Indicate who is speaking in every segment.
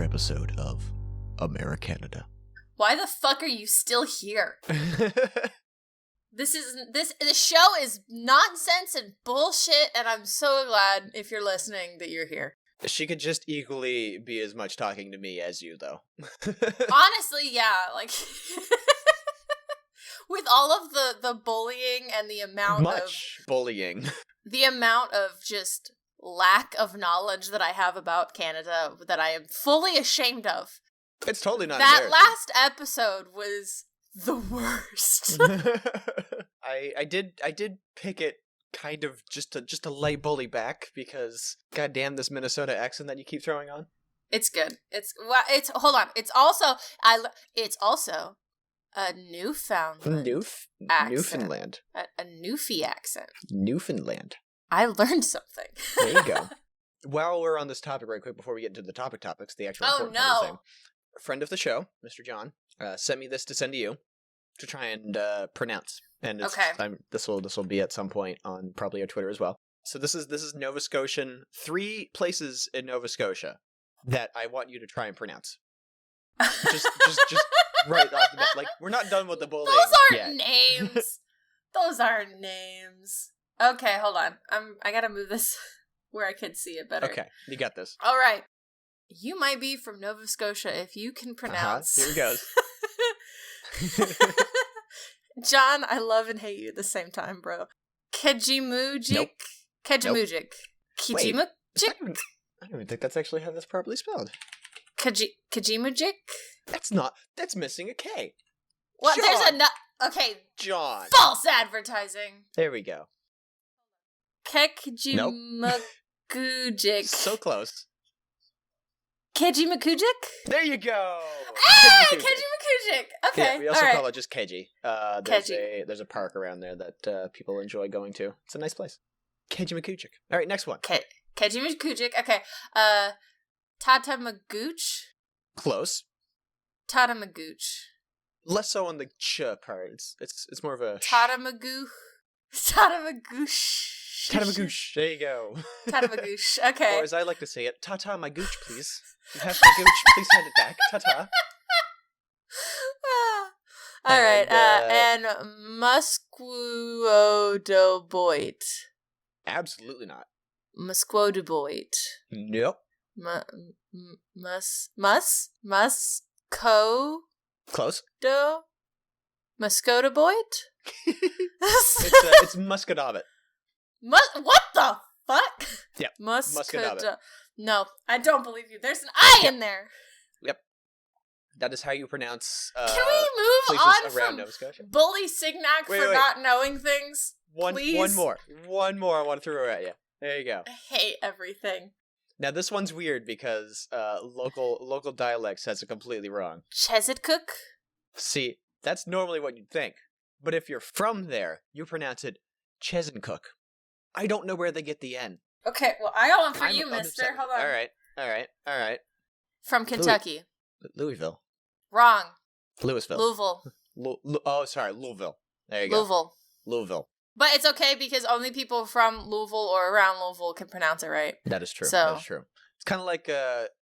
Speaker 1: Episode of AmeriCanada.
Speaker 2: Why the fuck are you still here? The show is nonsense and bullshit, and I'm so glad if you're listening that you're here.
Speaker 1: She could just equally be as much talking to me as you, though.
Speaker 2: Honestly, yeah, like with all of the bullying and the amount
Speaker 1: bullying.
Speaker 2: The amount of just lack of knowledge that I have about Canada that I am fully ashamed of.
Speaker 1: It's totally not
Speaker 2: that last episode was the worst.
Speaker 1: I did pick it kind of just to lay bully back because goddamn this Minnesota accent that you keep throwing on.
Speaker 2: It's good. Hold on. It's also a Newfoundland accent.
Speaker 1: Newfoundland.
Speaker 2: A Newfie accent.
Speaker 1: Newfoundland.
Speaker 2: I learned something.
Speaker 1: There you go. While we're on this topic right quick, before we get into the topics, the actual important part of the thing, a friend of the show, Mr. John, sent me this to send to you to try and pronounce. And this will be at some point on probably our Twitter as well. So this is Nova Scotian, 3 places in Nova Scotia that I want you to try and pronounce. Just right off the bat. Like, we're not done with the bullying.
Speaker 2: Those aren't names. Those aren't names. Okay, hold on. I gotta move this where I can see it better.
Speaker 1: Okay, you got this.
Speaker 2: All right. You might be from Nova Scotia if you can pronounce.
Speaker 1: Here it goes.
Speaker 2: John, I love and hate you at the same time, bro. Kejimujik?
Speaker 1: Nope.
Speaker 2: Kejimujik. Kejimujik?
Speaker 1: I don't even think that's actually how that's properly spelled.
Speaker 2: Kejimujik?
Speaker 1: That's missing a K.
Speaker 2: What?
Speaker 1: John.
Speaker 2: There's okay.
Speaker 1: John.
Speaker 2: False advertising.
Speaker 1: There we go.
Speaker 2: Kejimukujik.
Speaker 1: So close.
Speaker 2: Kejimukujik?
Speaker 1: There you go.
Speaker 2: Hey, Kejimukujik. Okay.
Speaker 1: Yeah, we also call it just Keji. There's a park around there that people enjoy going to. It's a nice place. Kejimukujik. All right, next one.
Speaker 2: Kejimukujik. Okay. Tatamagooch.
Speaker 1: Close.
Speaker 2: Tatamagooch.
Speaker 1: Less so on the ch part. It's more of a
Speaker 2: Tatamagooch. Tatamagooch.
Speaker 1: Tatamagooch. There you go.
Speaker 2: Tatamagooch. Okay.
Speaker 1: Or as I like to say it, ta-ta my gooch, please. You have my gooch, please hand it back. Ta-ta.
Speaker 2: All right. And Musquodoboit.
Speaker 1: Absolutely not.
Speaker 2: Musquodoboit.
Speaker 1: Nope. Close.
Speaker 2: Muscodoboit?
Speaker 1: It's Muscadabbit.
Speaker 2: What the fuck?
Speaker 1: Yeah.
Speaker 2: Muscadabbit. No, I don't believe you. There's an I in there.
Speaker 1: Yep. That is how you pronounce
Speaker 2: Can we move on from
Speaker 1: Nova Scotia?
Speaker 2: Bully Signac for not knowing things? Please?
Speaker 1: One more I want to throw at you. There you go.
Speaker 2: I hate everything.
Speaker 1: Now this one's weird because local dialect says it completely wrong.
Speaker 2: Chesetcook?
Speaker 1: See, that's normally what you'd think. But if you're from there, you pronounce it Chesencook. I don't know where they get the N.
Speaker 2: Okay, well, I got one for you, mister. Hold on.
Speaker 1: All right.
Speaker 2: From Kentucky.
Speaker 1: Louisville.
Speaker 2: Wrong.
Speaker 1: Louisville.
Speaker 2: Louisville.
Speaker 1: Louisville. There you go. Louisville.
Speaker 2: But it's okay because only people from Louisville or around Louisville can pronounce it right.
Speaker 1: That is true.
Speaker 2: So.
Speaker 1: That is true. It's kind of like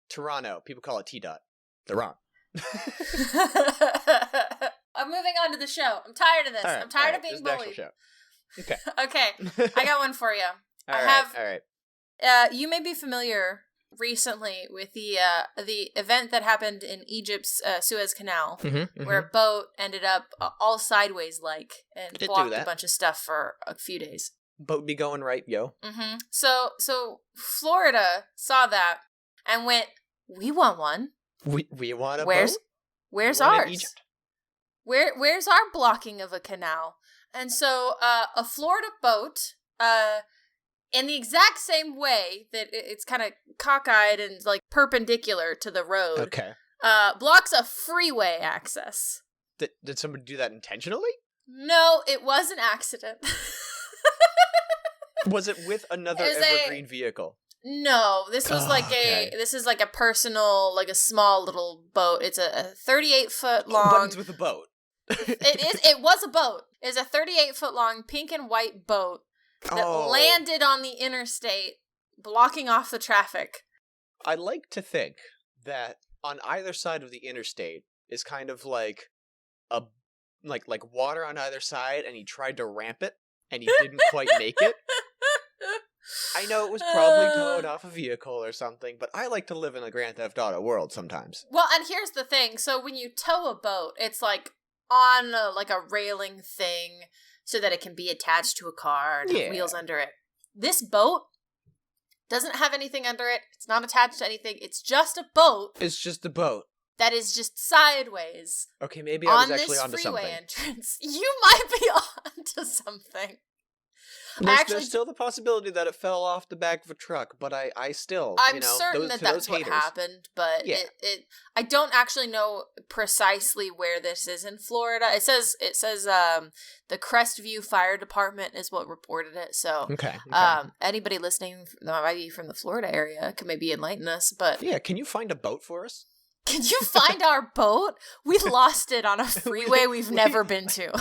Speaker 1: Toronto. People call it T-Dot. They're wrong.
Speaker 2: I'm moving on to the show. I'm tired of this.
Speaker 1: Right,
Speaker 2: I'm tired of being bullied.
Speaker 1: Show. Okay.
Speaker 2: Okay. I got one for you.
Speaker 1: All right.
Speaker 2: You may be familiar recently with the event that happened in Egypt's Suez Canal, where a boat ended up all sideways and blocked a bunch of stuff for a few days.
Speaker 1: Boat be going right, yo.
Speaker 2: Mm-hmm. So Florida saw that and went, we want one.
Speaker 1: We want a boat?
Speaker 2: Where's ours? Where's our blocking of a canal? And so a Florida boat in the exact same way that it's kind of cockeyed and like perpendicular to the road.
Speaker 1: Okay.
Speaker 2: Blocks a freeway access.
Speaker 1: Did somebody do that intentionally?
Speaker 2: No, it was an accident.
Speaker 1: Was it with another evergreen vehicle?
Speaker 2: No, this was this is like a personal, like a small little boat. It's a 38-foot long.
Speaker 1: But it's with a boat.
Speaker 2: It was a boat. It's a 38-foot long pink and white boat that landed on the interstate, blocking off the traffic.
Speaker 1: I like to think that on either side of the interstate is kind of like a like water on either side, and he tried to ramp it, and he didn't quite make it. I know it was probably towed off a vehicle or something, but I like to live in a Grand Theft Auto world sometimes.
Speaker 2: Well, and here's the thing. So when you tow a boat, it's like on a railing thing so that it can be attached to a car and have wheels under it. This boat doesn't have anything under it. It's not attached to anything. It's just a boat.
Speaker 1: It's just a boat.
Speaker 2: That is just sideways.
Speaker 1: Okay, maybe I was actually onto something.
Speaker 2: On this freeway entrance. You might be onto something.
Speaker 1: There's still the possibility that it fell off the back of a truck, but I'm certain
Speaker 2: that's what happened, but I don't actually know precisely where this is in Florida. It says the Crestview Fire Department is what reported it. So anybody listening that might be from the Florida area can maybe enlighten us. But
Speaker 1: yeah, can you find a boat for us?
Speaker 2: Can you find our boat? We lost it on a freeway we've never been to.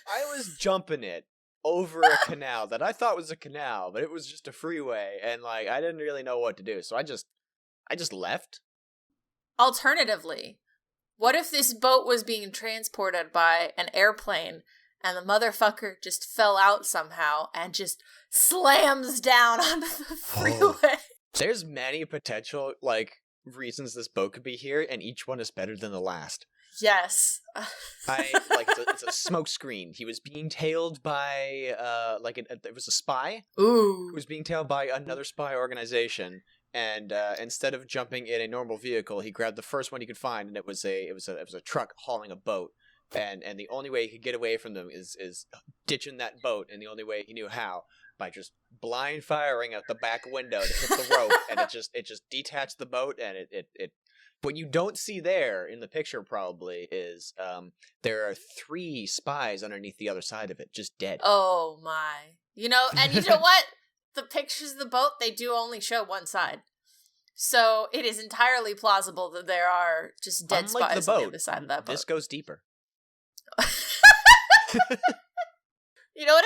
Speaker 1: I was jumping it over a canal that I thought was a canal, but it was just a freeway, and I didn't really know what to do, so I just left.
Speaker 2: Alternatively, what if this boat was being transported by an airplane and the motherfucker just fell out somehow and just slams down onto the freeway?
Speaker 1: There's many potential reasons this boat could be here, and each one is better than the last.
Speaker 2: Yes.
Speaker 1: It's a smoke screen. He was being tailed by it was a spy.
Speaker 2: Ooh.
Speaker 1: Who was being tailed by another spy organization, and instead of jumping in a normal vehicle, he grabbed the first one he could find, and it was a truck hauling a boat. And the only way he could get away from them is ditching that boat, and the only way he knew how, by just blind firing out the back window to hit the rope, and it just detached the boat, and it what you don't see there in the picture probably is there are 3 spies underneath the other side of it, just dead.
Speaker 2: Oh my. And you know what? The pictures of the boat, they do only show one side. So it is entirely plausible that there are just dead spies on the other side of that boat.
Speaker 1: This goes deeper.
Speaker 2: You know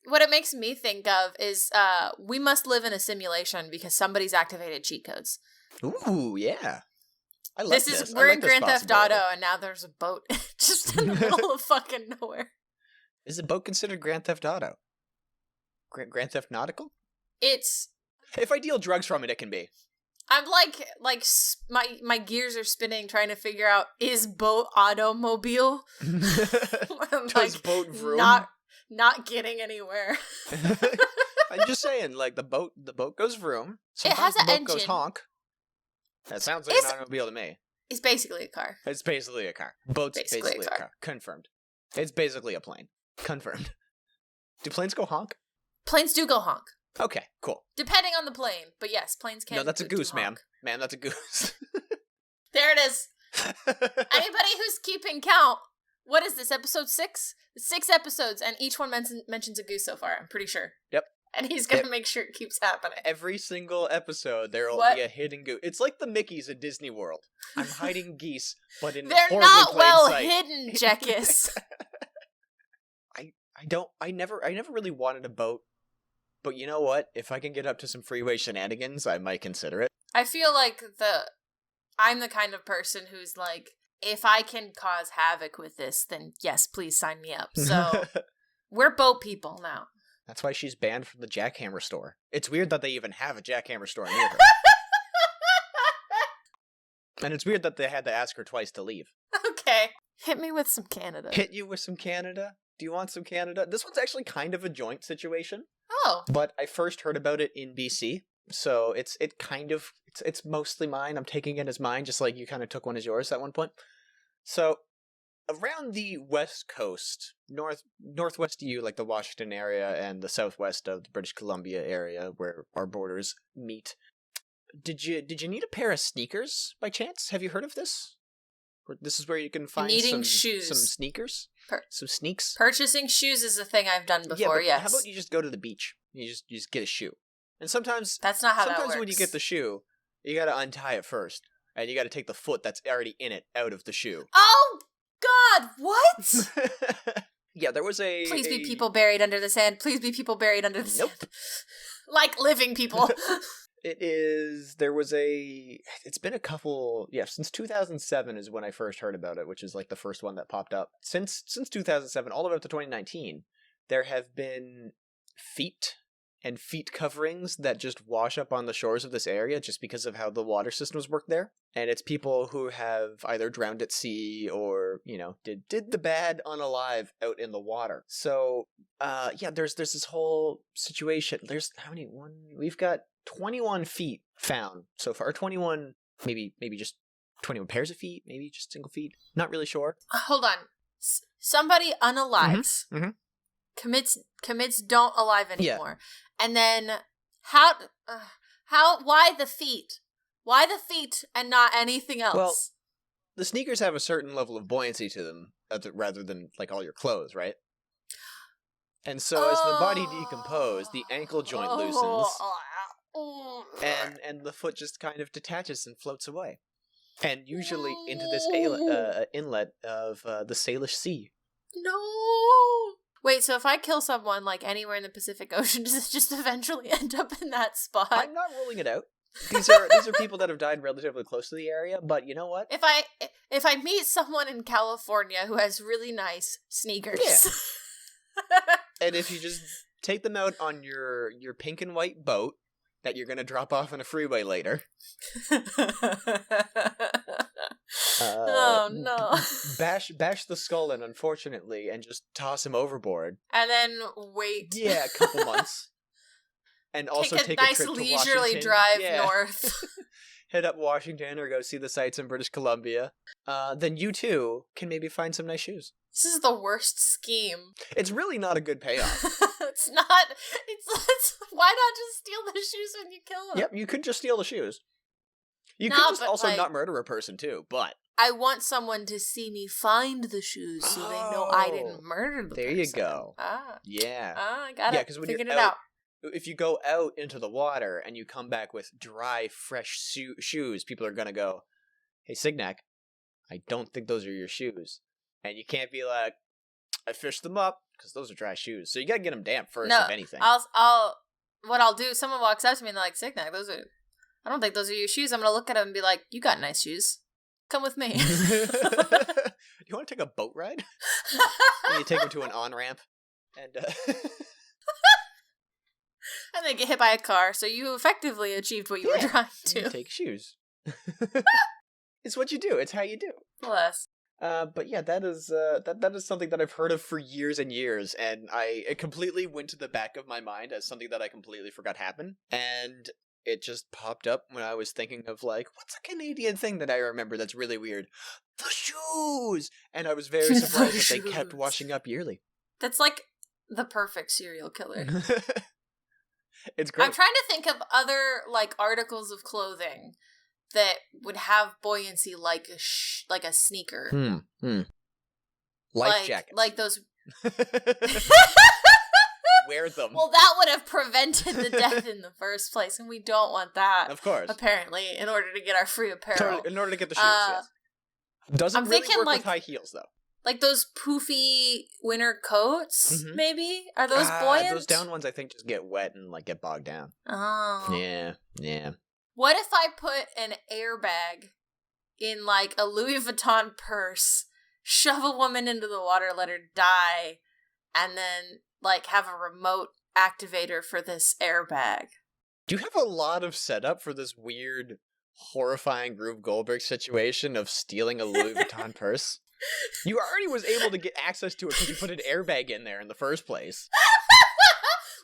Speaker 2: what it makes me think of is we must live in a simulation because somebody's activated cheat codes.
Speaker 1: Ooh, yeah. I like this.
Speaker 2: We're in Grand Theft Auto, and now there's a boat just in the middle of fucking nowhere.
Speaker 1: Is the boat considered Grand Theft Auto? Grand Theft Nautical?
Speaker 2: It's...
Speaker 1: If I deal drugs from it, it can be.
Speaker 2: I'm my gears are spinning trying to figure out, is boat automobile?
Speaker 1: Does boat vroom?
Speaker 2: Not getting anywhere.
Speaker 1: I'm just saying, the boat goes vroom.
Speaker 2: Sometimes it has an engine.
Speaker 1: Goes honk. That sounds like an automobile to me.
Speaker 2: It's basically a car.
Speaker 1: It's basically a car. Boat's basically a car. Confirmed. It's basically a plane. Confirmed. Do planes go honk?
Speaker 2: Planes do go honk.
Speaker 1: Okay, cool.
Speaker 2: Depending on the plane, but yes, planes can.
Speaker 1: No, that's a goose, ma'am. Ma'am, that's a goose.
Speaker 2: There it is. Anybody who's keeping count, what is this, episode 6? 6 episodes, and each one mentions a goose so far, I'm pretty sure.
Speaker 1: Yep.
Speaker 2: And he's gonna make sure it keeps happening.
Speaker 1: Every single episode, there will be a hidden goose. It's like the Mickeys at Disney World. I'm hiding geese, but in
Speaker 2: they're not well hidden, Jekis.
Speaker 1: I never really wanted a boat, but you know what? If I can get up to some freeway shenanigans, I might consider it.
Speaker 2: I feel like I'm the kind of person who's like, if I can cause havoc with this, then yes, please sign me up. So we're boat people now.
Speaker 1: That's why she's banned from the Jackhammer store. It's weird that they even have a Jackhammer store near her. And it's weird that they had to ask her twice to leave.
Speaker 2: Okay. Hit me with some Canada.
Speaker 1: Hit you with some Canada? Do you want some Canada? This one's actually kind of a joint situation.
Speaker 2: Oh.
Speaker 1: But I first heard about it in BC. So it's mostly mine. I'm taking it as mine, just like you kind of took one as yours at one point. So around the west coast, northwest of you, like the Washington area, and the southwest of the British Columbia area, where our borders meet. Did you need a pair of sneakers by chance? Have you heard of this? This is where you can find some sneakers, some sneaks.
Speaker 2: Purchasing shoes is a thing I've done before. Yes.
Speaker 1: How about you just go to the beach? You just get a shoe, and sometimes
Speaker 2: that's not how that works.
Speaker 1: Sometimes when you get the shoe, you got to untie it first, and you got to take the foot that's already in it out of the shoe.
Speaker 2: Oh God! What?
Speaker 1: Yeah, there was a.
Speaker 2: Please be people buried under the sand. Please be people buried under the sand. Like living people.
Speaker 1: It's been a couple, since 2007 is when I first heard about it, which is like the first one that popped up. Since 2007, all the way up to 2019, there have been feet and feet coverings that just wash up on the shores of this area just because of how the water systems work there. And it's people who have either drowned at sea or, did the bad unalive out in the water. So, there's this whole situation. There's how many? We've got 21 feet found so far. 21, maybe just 21 pairs of feet, maybe just single feet. Not really sure.
Speaker 2: Hold on. Somebody unalives, commits don't alive anymore. Yeah. And then why the feet? Why the feet and not anything else?
Speaker 1: Well, the sneakers have a certain level of buoyancy to them rather than like all your clothes, right? And so as the body decomposes, the ankle joint loosens. And the foot just kind of detaches and floats away. And usually into this inlet of the Salish Sea.
Speaker 2: No! Wait, so if I kill someone, like, anywhere in the Pacific Ocean, does it just eventually end up in that spot?
Speaker 1: I'm not ruling it out. These are people that have died relatively close to the area, but you know what?
Speaker 2: If I meet someone in California who has really nice sneakers...
Speaker 1: Yeah. And if you just take them out on your pink and white boat, that you're going to drop off on a freeway later.
Speaker 2: Oh, no.
Speaker 1: Bash the skull in, unfortunately, and just toss him overboard.
Speaker 2: And then wait.
Speaker 1: Yeah, a couple months. And also take a nice trip to Washington.
Speaker 2: leisurely drive north.
Speaker 1: Head up Washington or go see the sights in British Columbia. Then you, too, can maybe find some nice shoes.
Speaker 2: This is the worst scheme.
Speaker 1: It's really not a good payoff.
Speaker 2: It's not. It's why not just steal the shoes when you kill them?
Speaker 1: Yep, you could just steal the shoes. You could just also not murder a person, too, but...
Speaker 2: I want someone to see me find the shoes so they know I didn't murder the person.
Speaker 1: There you go.
Speaker 2: Yeah. I got it.
Speaker 1: Because when you're out, if you go out into the water and you come back with dry, fresh shoes, people are going to go, hey, Signac, I don't think those are your shoes. And you can't be like, I fished them up, because those are dry shoes. So you gotta get them damp first, if anything.
Speaker 2: What I'll do, someone walks up to me and they're like, Signac, I don't think those are your shoes. I'm gonna look at them and be like, you got nice shoes. Come with me.
Speaker 1: You want to take a boat ride? And you take them to an on-ramp. And
Speaker 2: and then get hit by a car, so you effectively achieved what you were trying to.
Speaker 1: You take shoes. It's what you do. It's how you do.
Speaker 2: Bless.
Speaker 1: But yeah, that is something that I've heard of for years and years, and it completely went to the back of my mind as something that I completely forgot happened, and it just popped up when I was thinking of like, what's a Canadian thing that I remember that's really weird? The shoes! And I was very surprised that they kept washing up yearly.
Speaker 2: That's like the perfect serial killer.
Speaker 1: It's great.
Speaker 2: I'm trying to think of other like articles of clothing that would have buoyancy like a sneaker.
Speaker 1: Life jackets.
Speaker 2: Like those...
Speaker 1: Wear them.
Speaker 2: Well, that would have prevented the death in the first place, and we don't want that.
Speaker 1: Of course.
Speaker 2: Apparently, in order to get our free apparel.
Speaker 1: In order to get the shoes, yes. Doesn't really work with high heels, though.
Speaker 2: Like those poofy winter coats, maybe? Are those buoyant?
Speaker 1: Those down ones, I think, just get wet and like get bogged down.
Speaker 2: Oh.
Speaker 1: Yeah.
Speaker 2: What if I put an airbag in like a Louis Vuitton purse, shove a woman into the water, let her die, and then like have a remote activator for this airbag?
Speaker 1: Do you have a lot of setup for this weird, horrifying Rube Goldberg situation of stealing a Louis Vuitton purse? You already was able to get access to it because you put an airbag in there in the first place.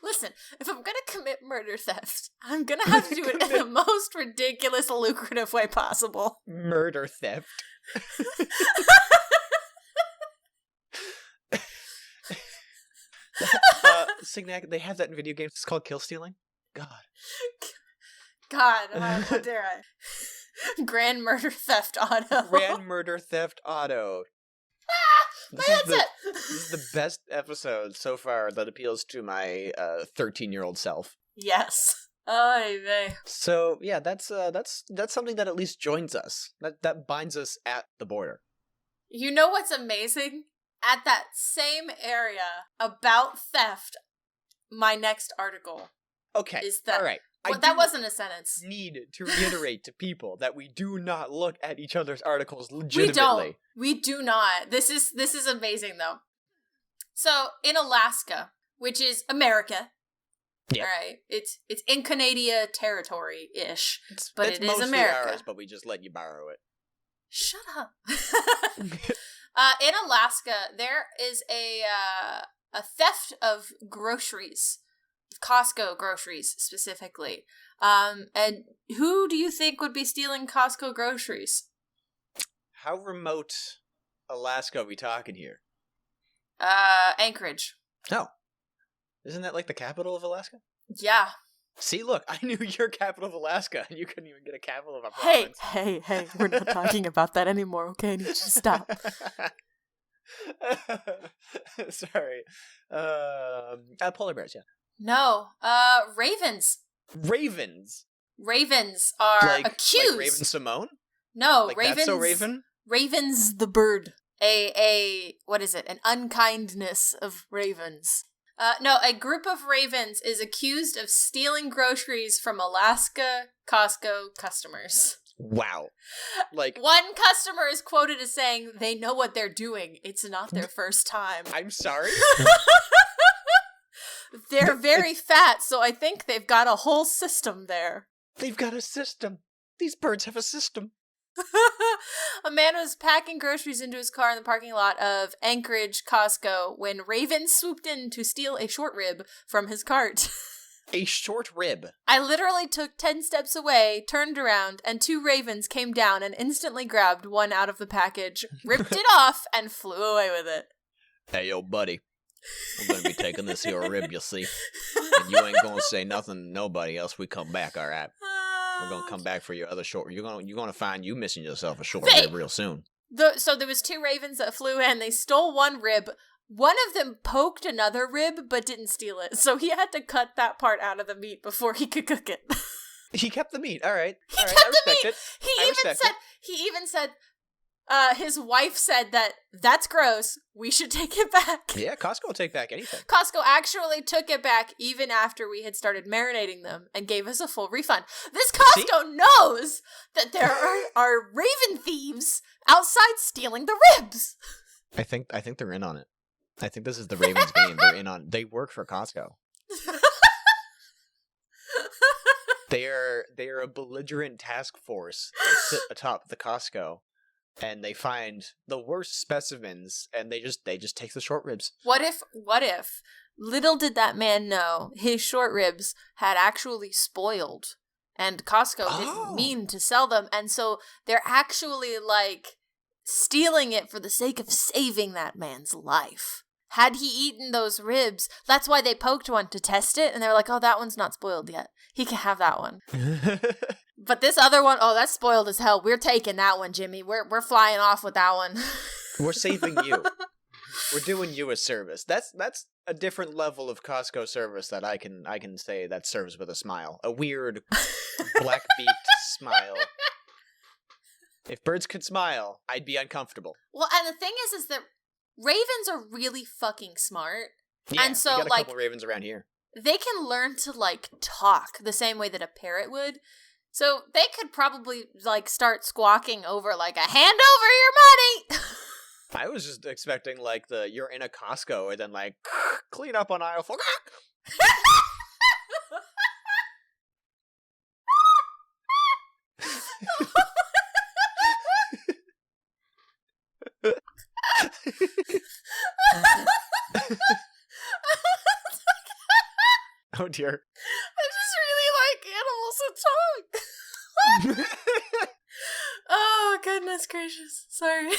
Speaker 2: Listen, if I'm gonna commit murder theft, I'm gonna have to do it in the most ridiculous, lucrative way possible.
Speaker 1: Murder theft. Signac, they have that in video games. It's called kill stealing. God,
Speaker 2: how dare I? Grand Murder Theft Auto.
Speaker 1: Grand Murder Theft Auto. This is the best episode so far that appeals to my 13-year-old self.
Speaker 2: Yes. Oh, man.
Speaker 1: So yeah, that's something that at least joins us. That binds us at the border.
Speaker 2: You know what's amazing? At that same area about theft, my next article.
Speaker 1: Okay.
Speaker 2: Is that,
Speaker 1: all right.
Speaker 2: Well, that wasn't a sentence.
Speaker 1: Need to reiterate to people that we do not look at each other's articles legitimately.
Speaker 2: We do not. This is amazing though. So in Alaska, which is America,
Speaker 1: yep.
Speaker 2: All right, it's in Canada territory-ish, but it is America.
Speaker 1: It's ours, but we just let you borrow it.
Speaker 2: Shut up. In Alaska, there is a theft of groceries. Costco groceries, specifically. And who do you think would be stealing Costco groceries?
Speaker 1: How remote Alaska are we talking here?
Speaker 2: Anchorage.
Speaker 1: Oh. Isn't that like the capital of Alaska?
Speaker 2: Yeah.
Speaker 1: See, look, I knew your capital of Alaska, and you couldn't even get a capital of a province.
Speaker 2: Hey, we're not talking about that anymore, okay? I need you to stop.
Speaker 1: Sorry. Polar bears, yeah.
Speaker 2: No, ravens.
Speaker 1: Ravens?
Speaker 2: Ravens are accused.
Speaker 1: Like Raven Simone?
Speaker 2: No,
Speaker 1: like
Speaker 2: ravens.
Speaker 1: That's so Raven?
Speaker 2: Ravens the bird. What is it? An unkindness of ravens. No, a group of ravens is accused of stealing groceries from Alaska Costco customers.
Speaker 1: Wow.
Speaker 2: One customer is quoted as saying, "They know what they're doing. It's not their first time."
Speaker 1: I'm sorry?
Speaker 2: They're very fat, so I think they've got a whole system there.
Speaker 1: They've got a system. These birds have a system.
Speaker 2: A man was packing groceries into his car in the parking lot of Anchorage Costco when ravens swooped in to steal a short rib from his cart.
Speaker 1: A short rib?
Speaker 2: I literally took 10 steps away, turned around, and 2 ravens came down and instantly grabbed one out of the package, ripped it off, and flew away with it.
Speaker 1: Hey, yo, buddy. We're gonna be taking this here rib, you see. And you ain't gonna say nothing to nobody else we come back, alright? We're gonna come back for your other short. You're gonna find you missing yourself a short rib real soon.
Speaker 2: So there was 2 ravens that flew in. They stole one rib. One of them poked another rib, but didn't steal it. So he had to cut that part out of the meat before he could cook it.
Speaker 1: He kept the meat. All right.
Speaker 2: He kept the meat. He even said. His wife said that's gross. We should take it back.
Speaker 1: Yeah, Costco will take back anything.
Speaker 2: Costco actually took it back even after we had started marinating them and gave us a full refund. This Costco knows that there are raven thieves outside stealing the ribs.
Speaker 1: I think they're in on it. I think this is the Ravens game. They're in on. They work for Costco. They are a belligerent task force that sit atop the Costco. And they find the worst specimens, and they just take the short ribs.
Speaker 2: What if, little did that man know, his short ribs had actually spoiled, and Costco didn't mean to sell them, and so they're actually, stealing it for the sake of saving that man's life. Had he eaten those ribs, that's why they poked one to test it, and they were like, oh, that one's not spoiled yet. He can have that one. But this other one, oh, that's spoiled as hell. We're taking that one, Jimmy. We're flying off with that one.
Speaker 1: We're saving you. We're doing you a service. That's a different level of Costco service that I can say that serves with a smile. A weird black-beaked smile. If birds could smile, I'd be uncomfortable.
Speaker 2: Well, and the thing is that ravens are really fucking smart.
Speaker 1: Yeah,
Speaker 2: and so,
Speaker 1: we got a couple ravens around here.
Speaker 2: They can learn to, talk the same way that a parrot would. So they could probably, start squawking over, a hand over your money!
Speaker 1: I was just expecting, you're in a Costco, and then, clean up on aisle 4. Oh, dear.
Speaker 2: I just really like animals that talk. Oh, goodness gracious. Sorry.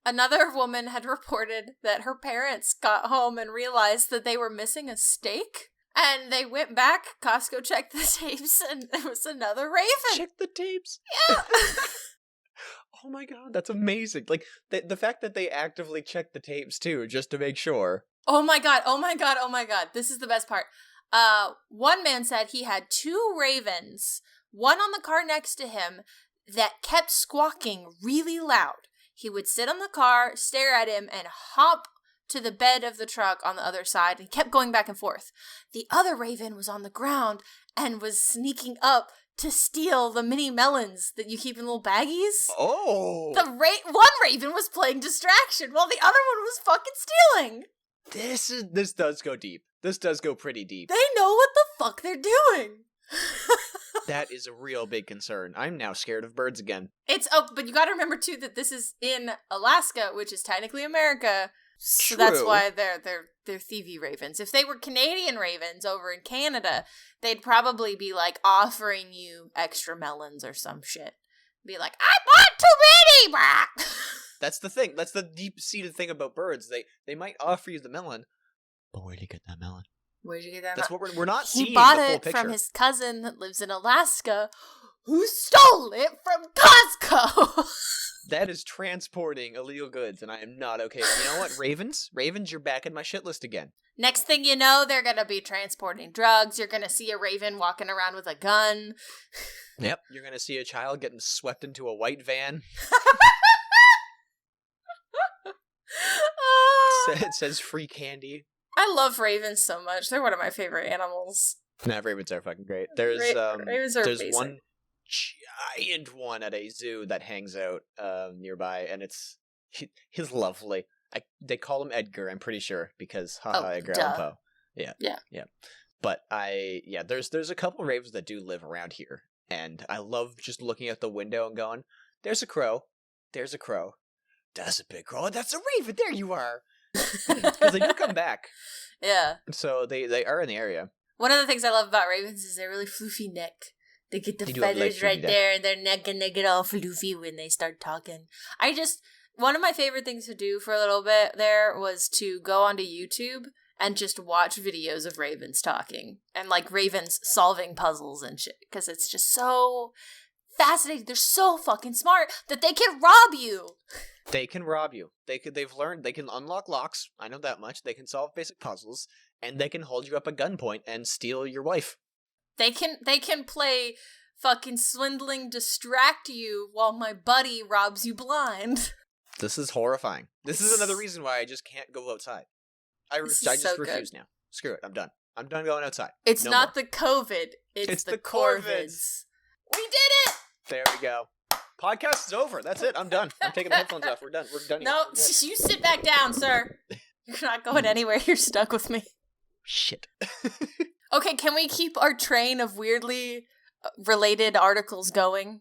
Speaker 2: Another woman had reported that her parents got home and realized that they were missing a steak. And they went back, Costco checked the tapes, and there was another raven.
Speaker 1: Check the tapes?
Speaker 2: Yeah.
Speaker 1: Oh my god, that's amazing. Like, the fact that they actively checked the tapes, too, just to make sure.
Speaker 2: Oh my god. This is the best part. One man said he had 2 ravens, one on the car next to him, that kept squawking really loud. He would sit on the car, stare at him, and hop to the bed of the truck on the other side and kept going back and forth. The other raven was on the ground and was sneaking up to steal the mini melons that you keep in little baggies.
Speaker 1: Oh!
Speaker 2: One raven was playing distraction while the other one was fucking stealing.
Speaker 1: This does go deep. This does go pretty deep.
Speaker 2: They know what the fuck they're doing.
Speaker 1: That is a real big concern. I'm now scared of birds again.
Speaker 2: But you gotta remember too that this is in Alaska, which is technically America. So
Speaker 1: True.
Speaker 2: That's why they're thievy ravens. If they were Canadian ravens over in Canada, they'd probably be like offering you extra melons or some shit. Be like, I bought too many!
Speaker 1: That's the thing. That's the deep-seated thing about birds. They might offer you the melon, but where'd you get that melon?
Speaker 2: Where'd you get that?
Speaker 1: That's what we're not seeing.
Speaker 2: He bought
Speaker 1: the full
Speaker 2: it
Speaker 1: picture.
Speaker 2: from his cousin that lives in Alaska, who stole it from Costco.
Speaker 1: That is transporting illegal goods, and I am not okay. You know what, Ravens, you're back in my shit list again.
Speaker 2: Next thing you know, they're gonna be transporting drugs. You're gonna see a raven walking around with a gun.
Speaker 1: Yep, you're gonna see a child getting swept into a white van. It says free candy.
Speaker 2: I love ravens so much. They're one of my favorite animals.
Speaker 1: Nah, ravens are fucking great. There's
Speaker 2: ravens are
Speaker 1: there's
Speaker 2: basic.
Speaker 1: One giant one at a zoo that hangs out nearby, and he's lovely. They call him Edgar, I'm pretty sure, because Edgar Allan Poe. Yeah. But there's a couple ravens that do live around here, and I love just looking out the window and going, "There's a crow. There's a crow. That's a big crow. That's a raven. There you are." Because they do come back.
Speaker 2: Yeah.
Speaker 1: So they are in the area.
Speaker 2: One of the things I love about ravens is their really floofy neck. They get the feathers right there in their neck, and they get all floofy when they start talking. One of my favorite things to do for a little bit there was to go onto YouTube and just watch videos of ravens talking and like ravens solving puzzles and shit, because it's just so fascinating. They're so fucking smart that they can rob you.
Speaker 1: They can rob you. They've learned they can unlock locks. I know that much. They can solve basic puzzles, and they can hold you up at gunpoint and steal your wife.
Speaker 2: They can play fucking swindling distract you while my buddy robs you blind.
Speaker 1: This is horrifying. This is another reason why I just can't go outside. I just refuse now. Screw it. I'm done. I'm done going outside.
Speaker 2: It's no not more. The COVID. It's the Corvids. We did it!
Speaker 1: There we go. Podcast is over. That's it. I'm done. I'm taking the headphones off. We're done. We're done.
Speaker 2: No, you sit back down, sir. You're not going anywhere. You're stuck with me.
Speaker 1: Shit.
Speaker 2: Okay, can we keep our train of weirdly related articles going?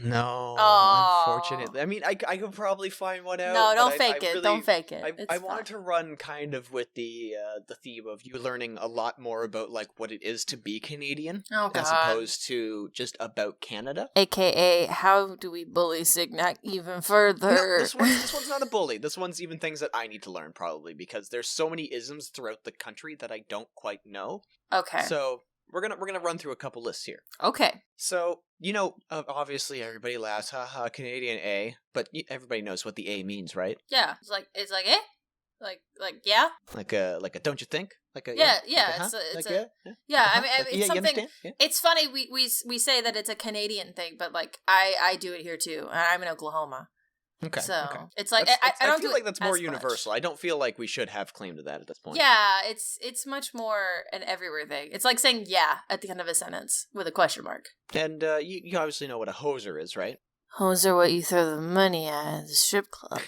Speaker 1: No, unfortunately. I mean, I could probably find one out.
Speaker 2: No, don't fake it. Don't fake it.
Speaker 1: I wanted to run kind of with the theme of you learning a lot more about like what it is to be Canadian, as opposed to just about Canada.
Speaker 2: AKA, how do we bully Signac even further?
Speaker 1: No, this one's not a bully. This one's even things that I need to learn probably, because there's so many isms throughout the country that I don't quite know.
Speaker 2: Okay.
Speaker 1: So we're gonna run through a couple lists here.
Speaker 2: Okay.
Speaker 1: So, obviously everybody laughs, haha, Canadian A, but everybody knows what the A means, right?
Speaker 2: Yeah. It's like eh? Like yeah?
Speaker 1: Like a don't you think? Like a
Speaker 2: yeah.
Speaker 1: Yeah.
Speaker 2: I mean it's something. Yeah. It's funny we say that it's a Canadian thing, but like I do it here too, and I'm in Oklahoma.
Speaker 1: Okay.
Speaker 2: So
Speaker 1: okay.
Speaker 2: It's like
Speaker 1: I don't feel like that's more universal. I don't feel like we should have claim to that at this point.
Speaker 2: Yeah, it's much more an everywhere thing. It's like saying yeah at the end of a sentence with a question mark.
Speaker 1: And you obviously know what a hoser is, right?
Speaker 2: Hoser, what you throw the money at the strip club.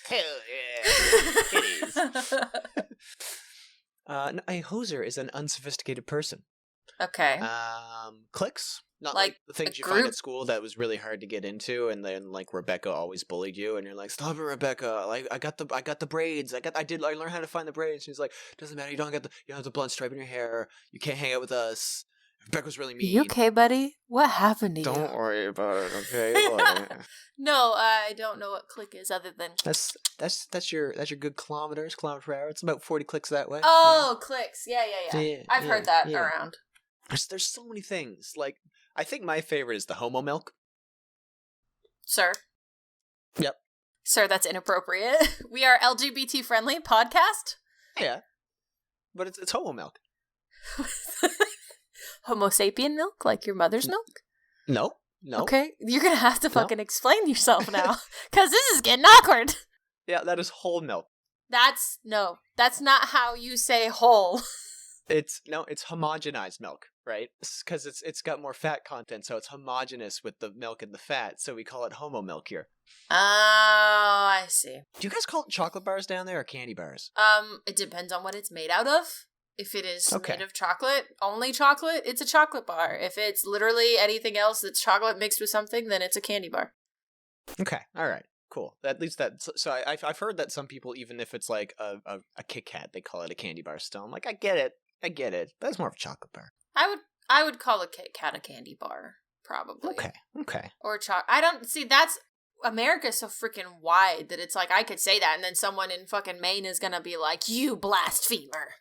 Speaker 1: Hell yeah, it is. A hoser is an unsophisticated person.
Speaker 2: Okay.
Speaker 1: Cliques. Not like the things you find at school that was really hard to get into, and then like Rebecca always bullied you, and you're like, "Stop it, Rebecca! Like I got the braids. I learned how to find the braids." She's like, "Doesn't matter. You don't have the blunt stripe in your hair. You can't hang out with us. Beck was really mean.
Speaker 2: You okay, buddy? What happened to you?
Speaker 1: Don't worry about it, okay?
Speaker 2: No, I don't know what click is other than...
Speaker 1: That's your good kilometers per hour. It's about 40 clicks that way.
Speaker 2: Oh, clicks. Yeah. I've heard that around.
Speaker 1: There's so many things. Like, I think my favorite is the homo milk.
Speaker 2: Sir?
Speaker 1: Yep.
Speaker 2: Sir, that's inappropriate. We are LGBT-friendly podcast?
Speaker 1: Yeah. But it's homo milk.
Speaker 2: Homo sapien milk? Like your mother's milk?
Speaker 1: No.
Speaker 2: Okay, you're gonna have to fucking explain yourself now. Because this is getting awkward.
Speaker 1: Yeah, that is whole milk.
Speaker 2: That's not how you say whole.
Speaker 1: It's homogenized milk, right? Because it's got more fat content, so it's homogenous with the milk and the fat, so we call it homo milk here.
Speaker 2: Oh, I see.
Speaker 1: Do you guys call it chocolate bars down there or candy bars?
Speaker 2: It depends on what it's made out of. If it is made of chocolate, only chocolate, it's a chocolate bar. If it's literally anything else that's chocolate mixed with something, then it's a candy bar.
Speaker 1: Okay, all right, cool. At least that. So I've heard that some people, even if it's like a Kit Kat, they call it a candy bar still. I'm like, I get it, but it's more of a chocolate bar.
Speaker 2: I would call a Kit Kat a candy bar, probably.
Speaker 1: Okay.
Speaker 2: Or I don't see that's. America's so freaking wide that it's like I could say that and then someone in fucking Maine is gonna be like, you blasphemer.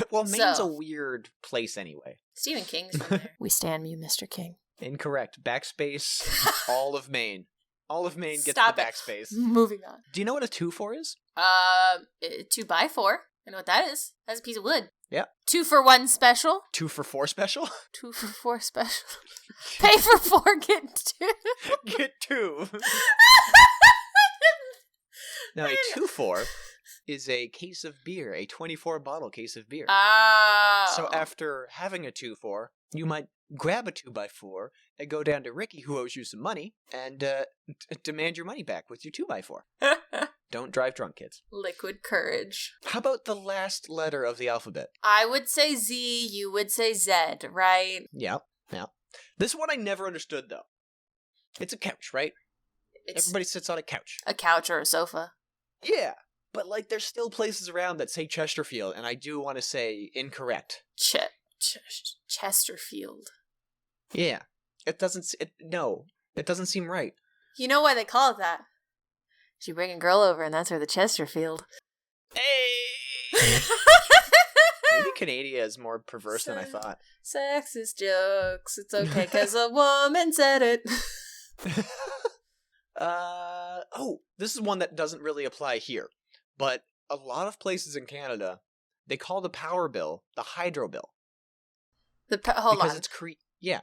Speaker 1: Well, Maine's a weird place anyway.
Speaker 2: Stephen King's from there. We stand you, Mr. King.
Speaker 1: Incorrect. Backspace, all of Maine. All of Maine gets
Speaker 2: Stop
Speaker 1: the backspace.
Speaker 2: Moving on.
Speaker 1: Do you know what a 2-4 is?
Speaker 2: 2x4. I know what that is. That's a piece of wood.
Speaker 1: Yeah.
Speaker 2: 2-for-1 special.
Speaker 1: 2-for-4 special?
Speaker 2: 2-for-4 special. Pay for 4, get 2.
Speaker 1: Get 2. Now, a 2-4 is a case of beer, a 24-bottle case of beer.
Speaker 2: Oh.
Speaker 1: So after having a 2-4, you might grab a 2x4 and go down to Ricky, who owes you some money, and demand your money back with your 2x4. Don't drive drunk, kids.
Speaker 2: Liquid courage.
Speaker 1: How about the last letter of the alphabet?
Speaker 2: I would say Z, you would say Z, right?
Speaker 1: Yeah. This one I never understood, though. It's a couch, right? Everybody sits on a couch.
Speaker 2: A couch or a sofa.
Speaker 1: Yeah, but like there's still places around that say Chesterfield, and I do want to say incorrect.
Speaker 2: Chesterfield.
Speaker 1: Yeah. It doesn't seem right.
Speaker 2: You know why they call it that? You bring a girl over and that's her the Chesterfield.
Speaker 1: Hey! Maybe Canada is more perverse than I thought.
Speaker 2: Sexist jokes. It's okay because a woman said it.
Speaker 1: This is one that doesn't really apply here. But a lot of places in Canada, they call the power bill the hydro bill.
Speaker 2: Hold on.
Speaker 1: Because it's yeah.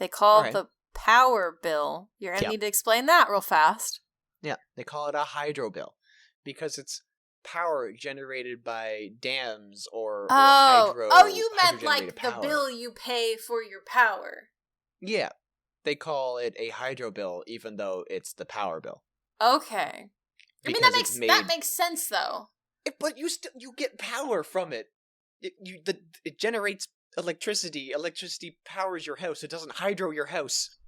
Speaker 2: They call the power bill. You're going to need to explain that real fast.
Speaker 1: Yeah, they call it a hydro bill because it's power generated by dams or hydro.
Speaker 2: Oh, you meant like the bill you pay for your power.
Speaker 1: Yeah, they call it a hydro bill even though it's the power bill.
Speaker 2: Okay. I mean that makes sense though.
Speaker 1: But you get power from it. It generates electricity. Electricity powers your house. It doesn't hydro your house.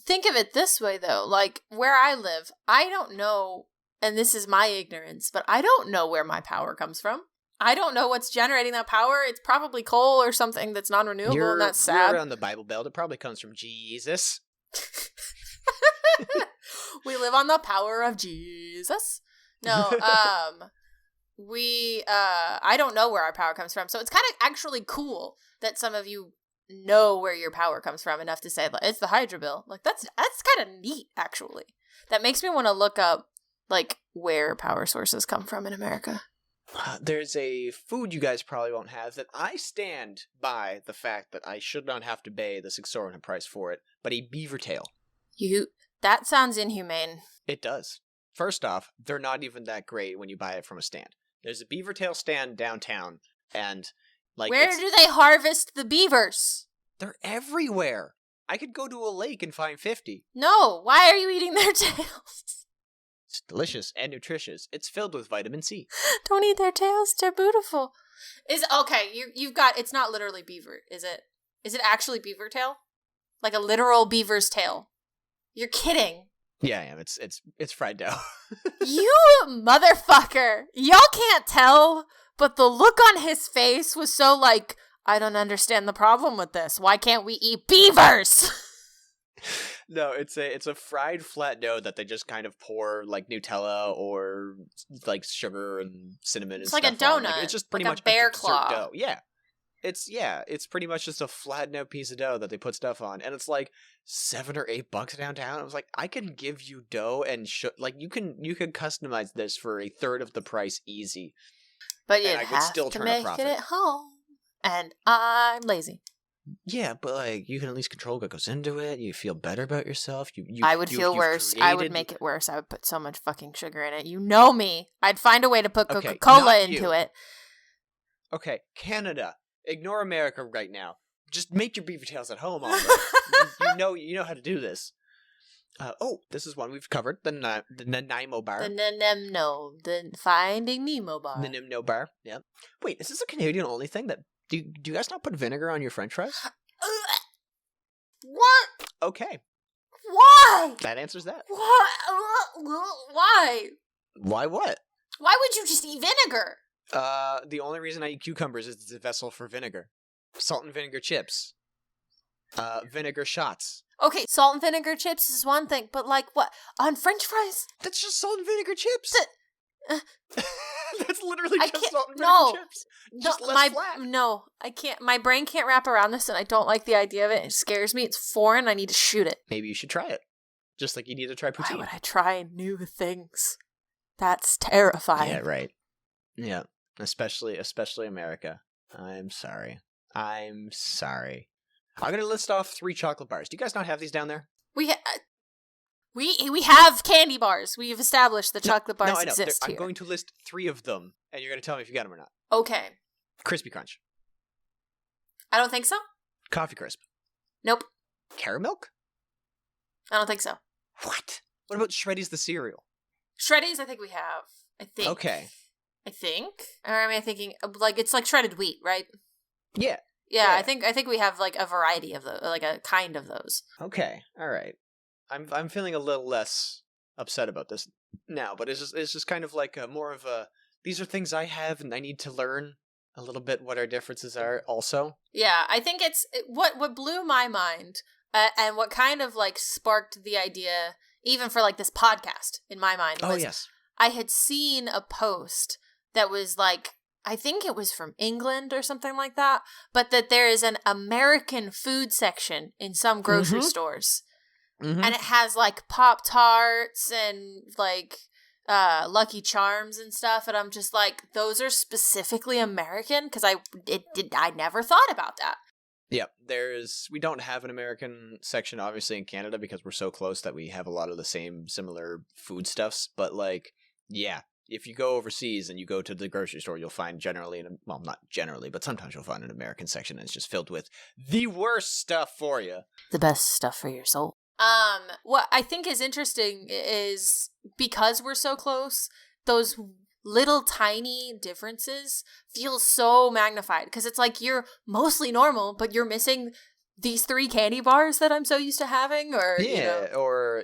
Speaker 2: Think of it this way, though. Like, where I live, I don't know, and this is my ignorance, but I don't know where my power comes from. I don't know what's generating that power. It's probably coal or something that's non-renewable, and that's sad.
Speaker 1: You're around the Bible Belt. It probably comes from Jesus.
Speaker 2: We live on the power of Jesus. No, I don't know where our power comes from, so it's kind of actually cool that some of you know where your power comes from enough to say like, it's the hydro bill. Like that's kind of neat, actually. That makes me want to look up like where power sources come from in America.
Speaker 1: There's a food you guys probably won't have that I stand by the fact that I should not have to pay the exorbitant price for it, but a beaver tail.
Speaker 2: That sounds inhumane.
Speaker 1: It does. First off, they're not even that great when you buy it from a stand. There's a beaver tail stand downtown, and like
Speaker 2: where do they harvest the beavers?
Speaker 1: They're everywhere. I could go to a lake and find 50.
Speaker 2: No, why are you eating their tails?
Speaker 1: It's delicious and nutritious. It's filled with vitamin C.
Speaker 2: Don't eat their tails. They're beautiful. You've got. It's not literally beaver, is it? Is it actually beaver tail? Like a literal beaver's tail? You're kidding.
Speaker 1: Yeah, it's fried dough.
Speaker 2: You motherfucker! Y'all can't tell, but the look on his face was so like, I don't understand the problem with this. Why can't we eat beavers?
Speaker 1: No, it's a fried flat dough that they just kind of pour like Nutella or like sugar and cinnamon and stuff on.
Speaker 2: It's like a donut.
Speaker 1: Like, it's just pretty much
Speaker 2: a bear
Speaker 1: a
Speaker 2: claw
Speaker 1: dough. Yeah. It's pretty much just a flat dough piece of dough that they put stuff on, and it's like $7 or $8 downtown. I was like, I can give you dough and like you can customize this for a third of the price easy.
Speaker 2: But you'd have to make it at home, and I'm lazy.
Speaker 1: Yeah, but like you can at least control what goes into it. You feel better about yourself.
Speaker 2: I would feel worse. I would make it worse. I would put so much fucking sugar in it. You know me. I'd find a way to put Coca-Cola into it. Okay,
Speaker 1: Canada. Ignore America right now. Just make your beaver tails at home. You know how to do this. This is one we've covered. The Nanaimo bar.
Speaker 2: The Finding Nemo bar.
Speaker 1: The Nemo bar. Yeah. Wait, is this a Canadian only thing? That do you guys not put vinegar on your French fries?
Speaker 2: What?
Speaker 1: Okay.
Speaker 2: Why?
Speaker 1: That answers that.
Speaker 2: Why?
Speaker 1: Why what?
Speaker 2: Why would you just eat vinegar?
Speaker 1: The only reason I eat cucumbers is it's a vessel for vinegar. Salt and vinegar chips. Vinegar shots.
Speaker 2: Okay, salt and vinegar chips is one thing, but like what? On French fries?
Speaker 1: That's just salt and vinegar chips. That's literally just salt and vinegar chips. Just less flat.
Speaker 2: No, I can't. My brain can't wrap around this, and I don't like the idea of it. It scares me. It's foreign. I need to shoot it.
Speaker 1: Maybe you should try it. Just like you need to try poutine.
Speaker 2: Why would I try new things? That's terrifying.
Speaker 1: Yeah, right. Yeah, especially America. I'm sorry. I'm going to list off 3 chocolate bars. Do you guys not have these down there?
Speaker 2: We have candy bars. We've established the chocolate bars exist here.
Speaker 1: I'm going to list 3 of them, and you're going to tell me if you got them or not.
Speaker 2: Okay.
Speaker 1: Crispy Crunch.
Speaker 2: I don't think so.
Speaker 1: Coffee Crisp.
Speaker 2: Nope.
Speaker 1: Caramilk?
Speaker 2: I don't think so.
Speaker 1: What? What about Shreddies the cereal?
Speaker 2: Shreddies, I think we have. I think.
Speaker 1: Okay.
Speaker 2: I think. Or am I thinking like it's like shredded wheat, right?
Speaker 1: Yeah.
Speaker 2: Yeah, I think we have like a variety of those, like a kind of those.
Speaker 1: Okay. All right. I'm feeling a little less upset about this now, but it's just kind of like more of a these are things I have and I need to learn a little bit what our differences are also.
Speaker 2: Yeah, I think what blew my mind and what kind of like sparked the idea even for like this podcast in my mind was
Speaker 1: yes.
Speaker 2: I had seen a post that was like I think it was from England or something like that, but that there is an American food section in some grocery stores. Mm-hmm. And it has like Pop-Tarts and like Lucky Charms and stuff, and I'm just like, those are specifically American because I never thought about that.
Speaker 1: Yeah, we don't have an American section obviously in Canada because we're so close that we have a lot of the same similar foodstuffs, but like yeah, if you go overseas and you go to the grocery store, you'll find not generally, but sometimes you'll find an American section and it's just filled with the worst stuff for you.
Speaker 2: The best stuff for your soul. What I think is interesting is because we're so close, those little tiny differences feel so magnified because it's like you're mostly normal, but you're missing these 3 candy bars that I'm so used to having, or
Speaker 1: or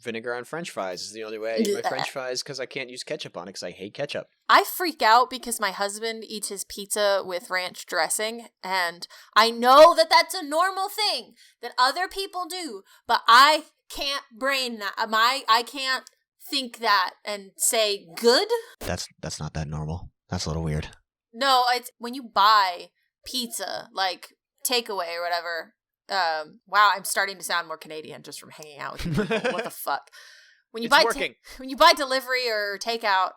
Speaker 1: vinegar on French fries is the only way I eat my French fries because I can't use ketchup on it because I hate ketchup.
Speaker 2: I freak out because my husband eats his pizza with ranch dressing, and I know that that's a normal thing that other people do, but I can't brain that. I can't think that and say good.
Speaker 1: That's not that normal. That's a little weird.
Speaker 2: No, it's when you buy pizza like takeaway or whatever. Wow, I'm starting to sound more Canadian just from hanging out with you people. What the fuck? When you when you buy delivery or takeout,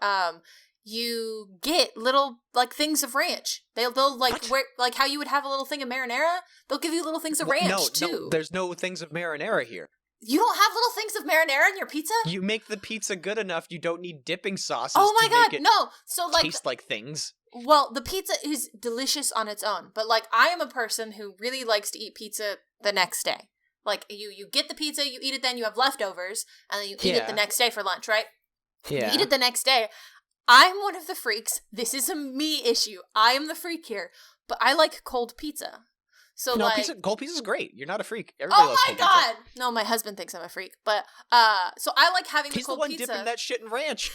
Speaker 2: you get little like things of ranch. They'll like like how you would have a little thing of marinara. They'll give you little things of ranch too.
Speaker 1: No, there's no things of marinara here.
Speaker 2: You don't have little things of marinara in your pizza?
Speaker 1: You make the pizza good enough. You don't need dipping sauces.
Speaker 2: Oh my god,
Speaker 1: make it
Speaker 2: no! So like
Speaker 1: taste like things.
Speaker 2: Well, the pizza is delicious on its own, but like I am a person who really likes to eat pizza the next day. Like you get the pizza, you eat it, then you have leftovers, and then you eat it the next day for lunch, right?
Speaker 1: Yeah.
Speaker 2: You eat it the next day. I'm one of the freaks. This is a me issue. I am the freak here, but I like cold pizza. So
Speaker 1: no, cold pizza is great. You're not a freak. Everybody loves cold pizza. Oh my god!
Speaker 2: No, my husband thinks I'm a freak. But so I like having the cold pizza.
Speaker 1: He's the one dipping that shit in ranch.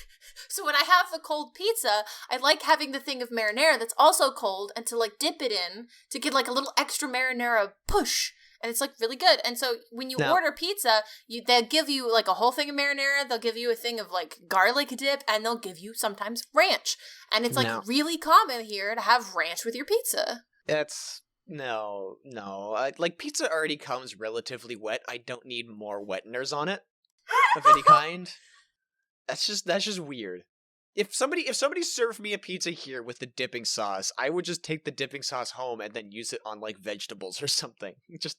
Speaker 2: So when I have the cold pizza, I like having the thing of marinara that's also cold, and to like dip it in to get like a little extra marinara push. And it's like really good. And so when you order pizza, they'll give you like a whole thing of marinara. They'll give you a thing of like garlic dip, and they'll give you sometimes ranch. And it's like really common here to have ranch with your pizza.
Speaker 1: That's no. Like pizza already comes relatively wet. I don't need more wetness on it of any kind. That's just weird. If somebody served me a pizza here with the dipping sauce, I would just take the dipping sauce home and then use it on like vegetables or something. Just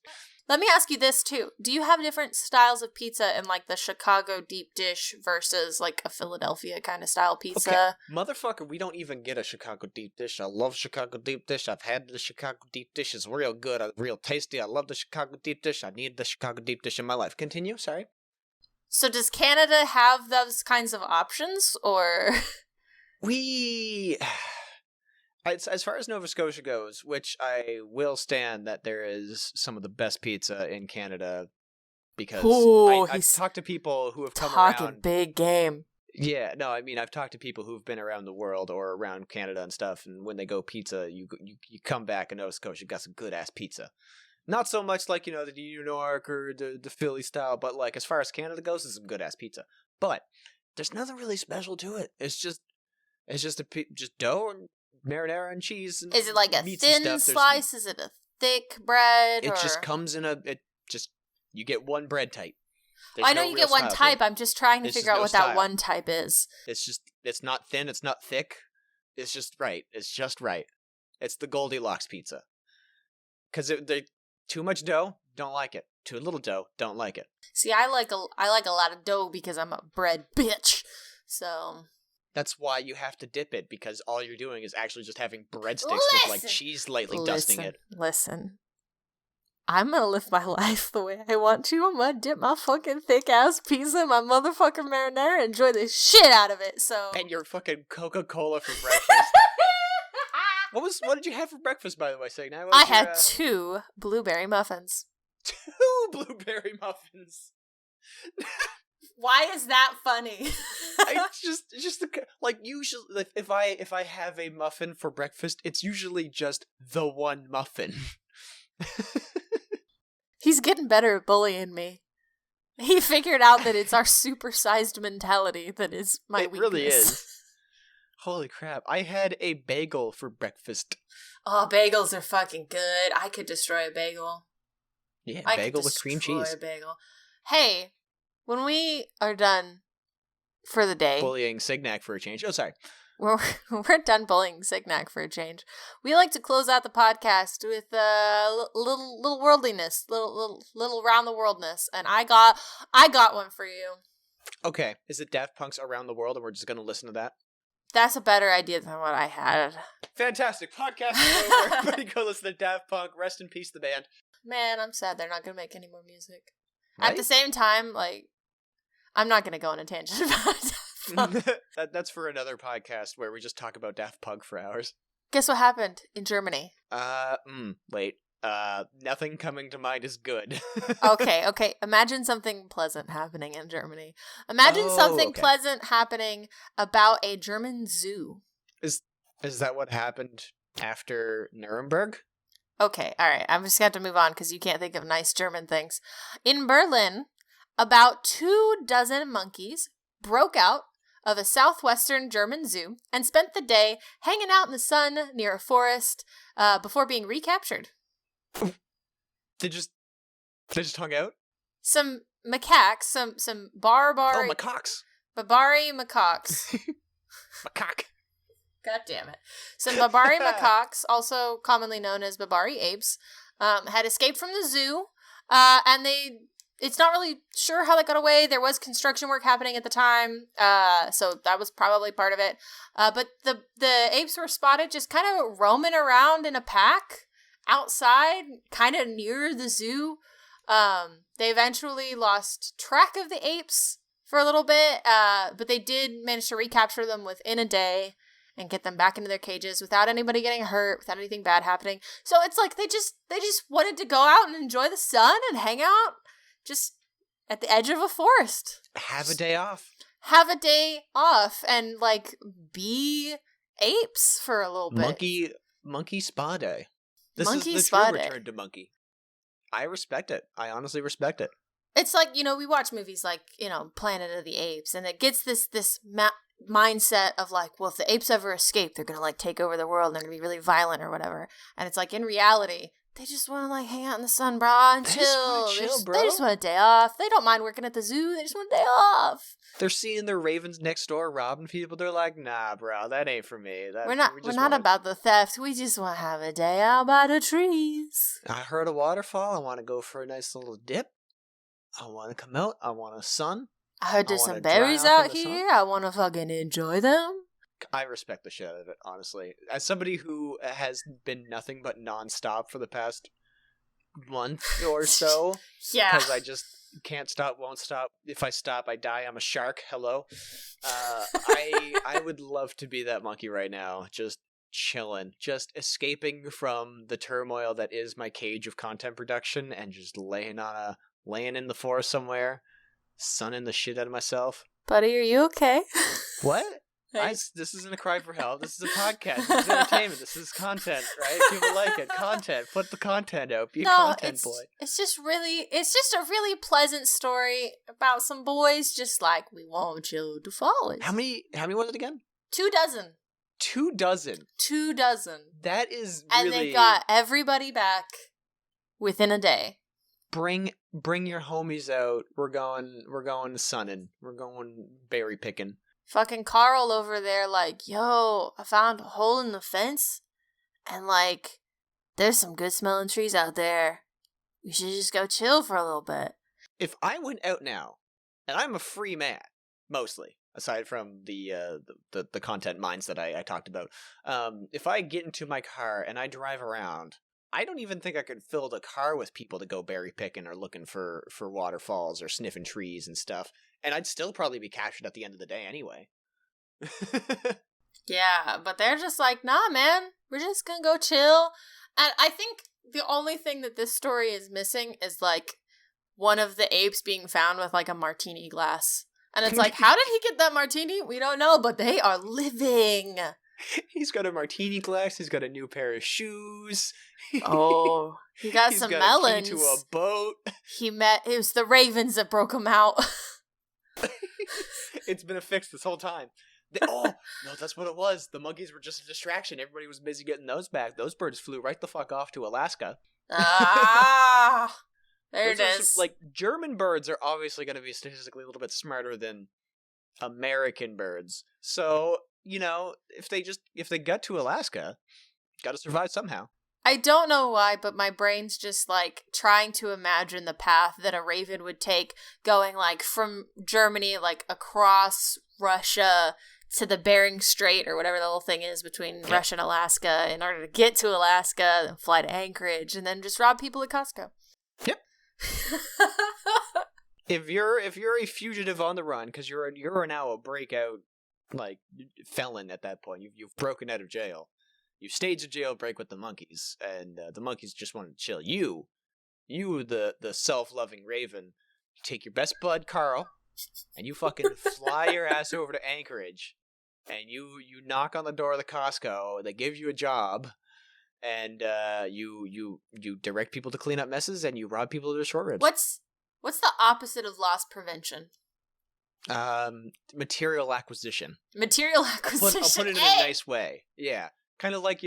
Speaker 2: let me ask you this too. Do you have different styles of pizza in like the Chicago deep dish versus like a Philadelphia kind of style pizza?
Speaker 1: Okay. Motherfucker, we don't even get a Chicago deep dish. I love Chicago deep dish. I've had the Chicago deep dish. It's real good, real tasty. I love the Chicago deep dish. I need the Chicago deep dish in my life. Continue, sorry.
Speaker 2: So does Canada have those kinds of options, or?
Speaker 1: As far as Nova Scotia goes, which I will stand that there is some of the best pizza in Canada, because I've talked to people who have come around.
Speaker 2: Talking big game.
Speaker 1: Yeah, no, I mean, I've talked to people who've been around the world or around Canada and stuff, and when they go pizza, you come back and Nova Scotia got some good-ass pizza. Not so much like, the New York or the Philly style, but like as far as Canada goes, it's some good-ass pizza. But there's nothing really special to it. It's just dough and marinara and cheese. And
Speaker 2: is it like a thin slice? Is it a thick bread?
Speaker 1: It just comes in you get one bread type.
Speaker 2: I know you get one type. I'm just trying to figure out what that one type is.
Speaker 1: It's not thin. It's not thick. It's just right. It's just right. It's the Goldilocks pizza. Because too much dough, don't like it. Too little dough, don't like it.
Speaker 2: See, I like a lot of dough because I'm a bread bitch. So
Speaker 1: that's why you have to dip it, because all you're doing is actually just having breadsticks with like cheese lightly dusting it.
Speaker 2: Listen. I'm gonna live my life the way I want to. I'm gonna dip my fucking thick ass pizza in my motherfucking marinara and enjoy the shit out of it. So
Speaker 1: and your fucking Coca-Cola for breakfast. What did you have for breakfast, by the way, Signal?
Speaker 2: I had 2 blueberry muffins.
Speaker 1: 2 blueberry muffins.
Speaker 2: Why is that funny?
Speaker 1: It's just like usually like, if I have a muffin for breakfast, it's usually just the one muffin.
Speaker 2: He's getting better at bullying me. He figured out that it's our supersized mentality that is my weakness. It really is.
Speaker 1: Holy crap. I had a bagel for breakfast.
Speaker 2: Oh, bagels are fucking good. I could destroy a bagel.
Speaker 1: Yeah, bagel with cream cheese.
Speaker 2: A bagel. Hey, when we are done for the day...
Speaker 1: Bullying Signac for a change. Oh, sorry.
Speaker 2: We're done bullying Signac for a change. We like to close out the podcast with little worldliness, little round the worldness, and I got one for you.
Speaker 1: Okay, is it Daft Punk's Around the World, and we're just gonna listen to that?
Speaker 2: That's a better idea than what I had.
Speaker 1: Fantastic. Podcast is over. Everybody go listen to Daft Punk. Rest in peace, the band.
Speaker 2: Man, I'm sad they're not going to make any more music. Right? At the same time, like, I'm not going to go on a tangent about
Speaker 1: it. That's for another podcast where we just talk about Daft Punk for hours.
Speaker 2: Guess what happened in Germany?
Speaker 1: Wait. Nothing coming to mind is good.
Speaker 2: Okay. Imagine something pleasant happening in Germany. Imagine something pleasant happening about a German zoo.
Speaker 1: Is that what happened after Nuremberg?
Speaker 2: Okay, all right. I'm just going to have to move on because you can't think of nice German things. In Berlin, about 24 monkeys broke out of a southwestern German zoo and spent the day hanging out in the sun near a forest before being recaptured.
Speaker 1: They just hung out?
Speaker 2: Some macaques, some Barbary...
Speaker 1: Oh, macaques.
Speaker 2: Barbary macaques.
Speaker 1: Macaque.
Speaker 2: God damn it. Some Barbary macaques, also commonly known as Barbary apes, had escaped from the zoo, and it's not really sure how they got away. There was construction work happening at the time, so that was probably part of it. But the apes were spotted just kind of roaming around in a pack outside, kind of near the zoo. They eventually lost track of the apes for a little bit, but they did manage to recapture them within a day. and get them back into their cages without anybody getting hurt, without anything bad happening. So it's like they just wanted to go out and enjoy the sun and hang out just at the edge of a forest.
Speaker 1: Have a day off.
Speaker 2: Have a day off and like be apes for a little bit.
Speaker 1: Monkey spa day. This
Speaker 2: monkey
Speaker 1: is the
Speaker 2: spa
Speaker 1: true
Speaker 2: day.
Speaker 1: return to monkey. I respect it. I honestly respect it.
Speaker 2: It's like, we watch movies like, Planet of the Apes, and it gets this mindset of like, well, if the apes ever escape, they're going to like take over the world and they're going to be really violent or whatever. And it's like, in reality, they just want to like hang out in the sun, bro, and chill. They just want a day off. They don't mind working at the zoo. They just want a day off.
Speaker 1: They're seeing their ravens next door robbing people. They're like, nah, bro, that ain't for me.
Speaker 2: We're not about the theft. We just want to have a day out by the trees.
Speaker 1: I heard a waterfall. I want to go for a nice little dip. I want to come out. I want a sun.
Speaker 2: I heard there's some berries out here. I want to fucking enjoy them.
Speaker 1: I respect the shit out of it, honestly. As somebody who has been nothing but nonstop for the past month or so.
Speaker 2: Yeah.
Speaker 1: Because I just can't stop, won't stop. If I stop, I die. I'm a shark. Hello. I would love to be that monkey right now. Just chilling. Just escaping from the turmoil that is my cage of content production and just laying in the forest somewhere, sunning the shit out of myself.
Speaker 2: Buddy, are you okay?
Speaker 1: What? This isn't a cry for help. This is a podcast. This is entertainment. This is content, right? People like it. Content. Put the content out. Be a content boy.
Speaker 2: It's just a really pleasant story about some boys just like, we want you to follow it.
Speaker 1: How many was it again?
Speaker 2: 24.
Speaker 1: 24.
Speaker 2: 24.
Speaker 1: That is really...
Speaker 2: And they got everybody back within a day.
Speaker 1: Bring your homies out. We're going sunning. We're going berry picking.
Speaker 2: Fucking Carl over there like, yo, I found a hole in the fence and like there's some good smelling trees out there. We should just go chill for a little bit.
Speaker 1: If I went out now, and I'm a free man, mostly, aside from the content mines that I talked about, if I get into my car and I drive around, I don't even think I could fill the car with people to go berry picking or looking for waterfalls or sniffing trees and stuff. And I'd still probably be captured at the end of the day anyway.
Speaker 2: Yeah, but they're just like, nah, man, we're just gonna go chill. And I think the only thing that this story is missing is like one of the apes being found with like a martini glass. And it's like, how did he get that martini? We don't know, but they are living.
Speaker 1: He's got a martini glass. He's got a new pair of shoes.
Speaker 2: Oh, he got some melons.
Speaker 1: He's got a key to a boat.
Speaker 2: It was the ravens that broke him out.
Speaker 1: It's been a fix this whole time. No, that's what it was. The monkeys were just a distraction. Everybody was busy getting those back. Those birds flew right the fuck off to Alaska.
Speaker 2: There it is.
Speaker 1: Like, German birds are obviously going to be statistically a little bit smarter than American birds. So, if they got to Alaska, got to survive somehow.
Speaker 2: I don't know why, but my brain's just like trying to imagine the path that a raven would take going like from Germany, like across Russia to the Bering Strait or whatever the little thing is between Russia and Alaska in order to get to Alaska, then fly to Anchorage and then just rob people at Costco.
Speaker 1: Yep. If you're a fugitive on the run, because you're now a breakout like felon at that point, you've broken out of jail. You staged a jailbreak with the monkeys, and the monkeys just wanted to chill. You, the self-loving raven, you take your best bud, Carl, and you fucking fly your ass over to Anchorage, and you knock on the door of the Costco. They give you a job, and you direct people to clean up messes, and you rob people of their short ribs.
Speaker 2: What's the opposite of loss prevention?
Speaker 1: Material acquisition.
Speaker 2: Material acquisition.
Speaker 1: I'll put it in a nice way. Yeah. Kind of like,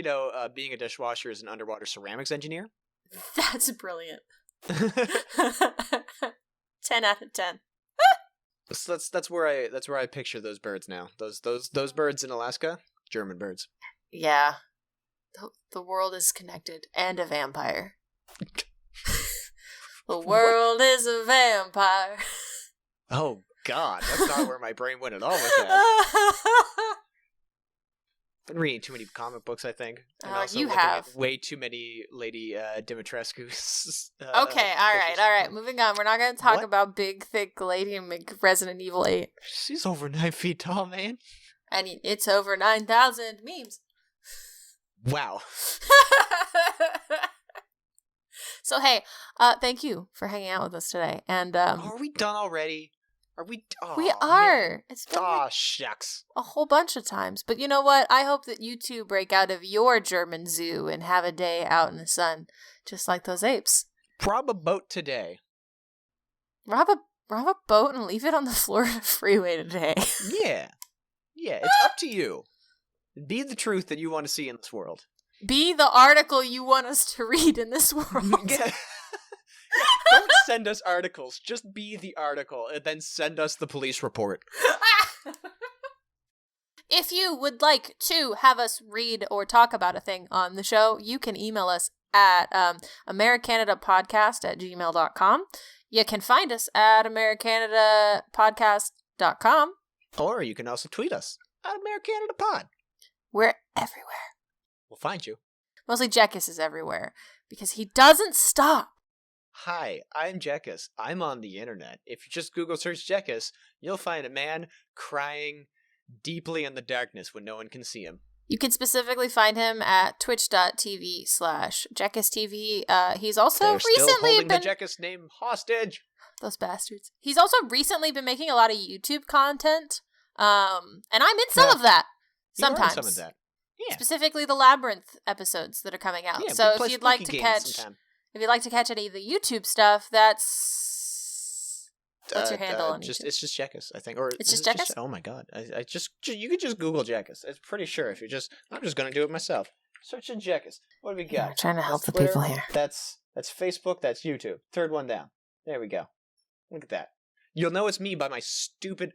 Speaker 1: being a dishwasher as an underwater ceramics engineer.
Speaker 2: That's brilliant. 10 out of 10.
Speaker 1: So that's where I picture those birds now. Those birds in Alaska, German birds.
Speaker 2: Yeah. The world is connected and a vampire. The world is a vampire.
Speaker 1: Oh God, that's not where my brain went at all with that. Been reading too many comic books, I think. And also
Speaker 2: you have
Speaker 1: way too many Lady Dimitrescu's.
Speaker 2: Okay, all right. Moving on. We're not going to talk about big, thick Lady Resident Evil 8.
Speaker 1: She's over 9 feet tall, man.
Speaker 2: And it's over 9,000 memes.
Speaker 1: Wow.
Speaker 2: So, hey, thank you for hanging out with us today. And
Speaker 1: are we done already? Are we? Oh,
Speaker 2: we are.
Speaker 1: Man.
Speaker 2: It's been
Speaker 1: shucks.
Speaker 2: A whole bunch of times. But you know what? I hope that you two break out of your German zoo and have a day out in the sun, just like those apes.
Speaker 1: Rob a boat today.
Speaker 2: Rob a boat and leave it on the Florida freeway today.
Speaker 1: Yeah, it's up to you. Be the truth that you want to see in this world.
Speaker 2: Be the article you want us to read in this world.
Speaker 1: Yeah. Don't send us articles. Just be the article and then send us the police report.
Speaker 2: If you would like to have us read or talk about a thing on the show, you can email us at AmeriCanadaPodcast@gmail.com. You can find us at AmeriCanadaPodcast.com.
Speaker 1: Or you can also tweet us at AmeriCanadaPod.
Speaker 2: We're everywhere.
Speaker 1: We'll find you.
Speaker 2: Mostly Jekis is everywhere because he doesn't stop.
Speaker 1: Hi, I'm Jekis. I'm on the internet. If you just Google search Jekis, you'll find a man crying deeply in the darkness when no one can see him.
Speaker 2: You can specifically find him at twitch.tv/JekisTV. He's also recently
Speaker 1: been the Jekis name hostage.
Speaker 2: Those bastards. He's also recently been making a lot of YouTube content. And I'm in some of that. Sometimes.
Speaker 1: Some of that. Yeah.
Speaker 2: Specifically the Labyrinth episodes that are coming out.
Speaker 1: Yeah,
Speaker 2: so if you'd like to catch any of the YouTube stuff, what's your handle on YouTube?
Speaker 1: It's just Jekis, I think. Or
Speaker 2: it's just Jekis?
Speaker 1: Oh my god. You could just Google Jekis. I'm pretty sure I'm just gonna do it myself. Search in Jekis. What do we got?
Speaker 2: Yeah, I'm trying to help the people here.
Speaker 1: That's Facebook, that's YouTube. Third one down. There we go. Look at that. You'll know it's me by my stupid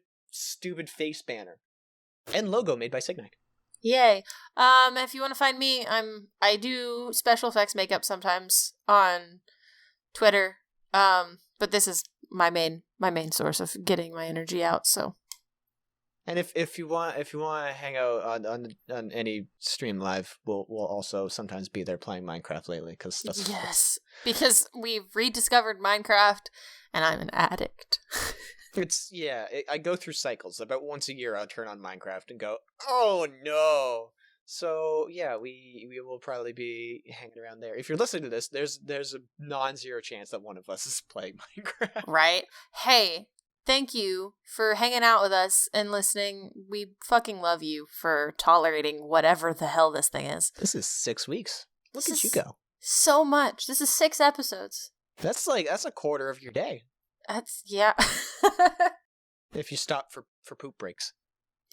Speaker 1: face banner. And logo made by Signac.
Speaker 2: Yay. If you want to find me, I do special effects makeup sometimes on Twitter. But this is my main source of getting my energy out, so.
Speaker 1: And if you want to hang out on any stream live, we'll also sometimes be there playing Minecraft lately because
Speaker 2: because we've rediscovered Minecraft and I'm an addict.
Speaker 1: I go through cycles. About once a year, I'll turn on Minecraft and go, oh no. So yeah, we will probably be hanging around there. If you're listening to this, there's a non-zero chance that one of us is playing Minecraft.
Speaker 2: Right? Hey, thank you for hanging out with us and listening. We fucking love you for tolerating whatever the hell this thing is.
Speaker 1: This is 6 weeks. Look at you go.
Speaker 2: So much. This is 6 episodes.
Speaker 1: That's a quarter of your day.
Speaker 2: Yeah.
Speaker 1: If you stop for poop breaks.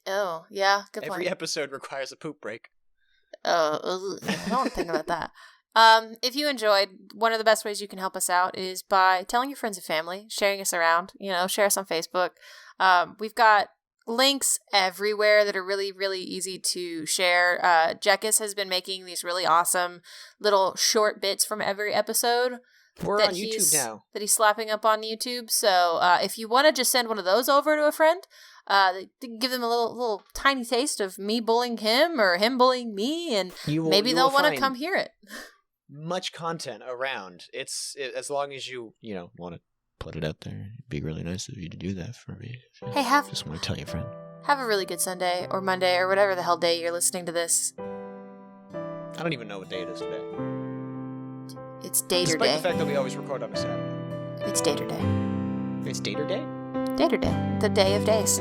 Speaker 2: Oh, yeah. Good point.
Speaker 1: Every episode requires a poop break.
Speaker 2: I don't think about that. If you enjoyed, one of the best ways you can help us out is by telling your friends and family, sharing us around, share us on Facebook. We've got links everywhere that are really, really easy to share. Jekis has been making these really awesome little short bits from every episode.
Speaker 1: We're on YouTube now.
Speaker 2: That he's slapping up on YouTube. So if you want to just send one of those over to a friend, give them a little tiny taste of me bullying him or him bullying me, and maybe they'll want to come hear it.
Speaker 1: Much content around. It's as long as you want to put it out there. It'd be really nice of you to do that for me.
Speaker 2: Hey,
Speaker 1: just want to tell your friend.
Speaker 2: Have a really good Sunday or Monday or whatever the hell day you're listening to this.
Speaker 1: I don't even know what day it is today.
Speaker 2: It's Dater
Speaker 1: Despite
Speaker 2: Day.
Speaker 1: the fact that we always record on a Saturday.
Speaker 2: It's Dater Day.
Speaker 1: It's Dater Day?
Speaker 2: Dater Day. The day of days.